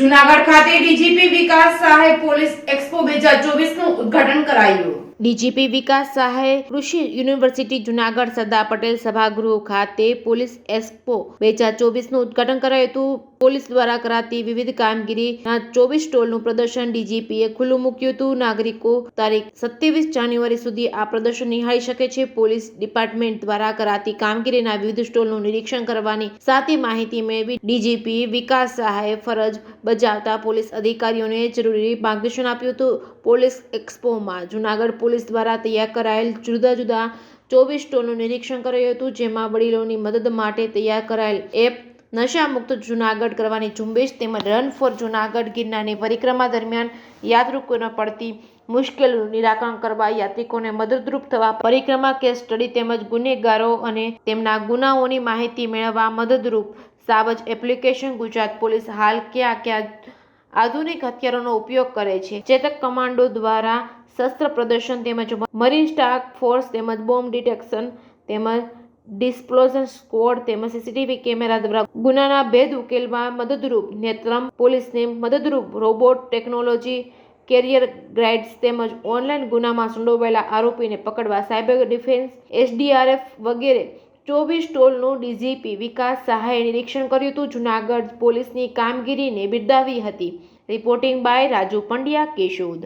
જૂનાગઢ ખાતે ડીજીપી વિકાસ સહાય police expo 2024નું ઉદ્ઘાટન કરાયું। ડીજીપી વિકાસ સહાય કૃષિ યુનિવર્સિટી જૂનાગઢ સરદાર પટેલ સભાગૃહ ખાતે પોલીસ એક્સપો 2024નું ઉદ્ઘાટન કરાયું હતું। પોલીસ દ્વારા કરાતી વિવિધ કામગીરીના 24 સ્ટોલનું પ્રદર્શન ડીજીપીએ ખુલ્લું મૂક્યું હતું। નાગરિકો તારીખ 27 જાન્યુઆરી સુધી આ પ્રદર્શન નિહાળી શકે છે। પોલીસ ડિપાર્ટમેન્ટ દ્વારા કરાતી કામગીરીના વિવિધ સ્ટોલનું નિરીક્ષણ કરવાની સાથે માહિતી મેળવી ડીજીપી વિકાસ સહાયે ફરજ બજાવતા પોલીસ અધિકારીઓને જરૂરી માર્ગદર્શન આપ્યું હતું। પોલીસ એક્સપોમાં જૂનાગઢ પોલીસ દ્વારા તૈયાર કરાયેલ જુદા જુદા 24 સ્ટોલનું નિરીક્ષણ કરાયું હતું, જેમાં વડીલોની મદદ માટે તૈયાર કરાયેલ એપ નશા મુક્ત જૂનાગઢ કરવાની ઝુંબેશ તેમજ રન ફોર જૂનાગઢ ગિરનારની પરિક્રમા દરમિયાન યાત્રિકોને પડતી મુશ્કેલીનું નિરાકરણ કરવા, યાત્રિકોને મદદરૂપ થવા, પરિક્રમા કેસ સ્ટડી તેમજ ગુનેગારો અને તેમના ગુનાઓની માહિતી મેળવવા મદદરૂપ સાવજ એપ્લિકેશન। ગુજરાત પોલીસ હાલ કયા આધુનિક હથિયારોનો ઉપયોગ કરે છે? ચેતક કમાન્ડો દ્વારા શસ્ત્ર પ્રદર્શન તેમજ મરીન ટાસ્ક ફોર્સ તેમજ બોમ્બ ડિટેક્શન તેમજ ડિસ્પ્લોઝર સ્ક્વોડ તેમજ સીસીટીવી કેમેરા દ્વારા ગુનાના ભેદ ઉકેલવા મદદરૂપ નેત્રમ પોલીસને મદદરૂપ રોબોટ ટેકનોલોજી, કેરિયર ગાઇડ્સ તેમજ ઓનલાઈન ગુનામાં સંડોવાયેલા આરોપીને પકડવા સાયબર ડિફેન્સ, એસડીઆરએફ વગેરે 24 સ્ટોલનું ડીજીપી વિકાસ સહાયે નિરીક્ષણ કર્યું હતું। જૂનાગઢ પોલીસની કામગીરીને બિરદાવી હતી। Reporting by Raju Pandya, Keshod.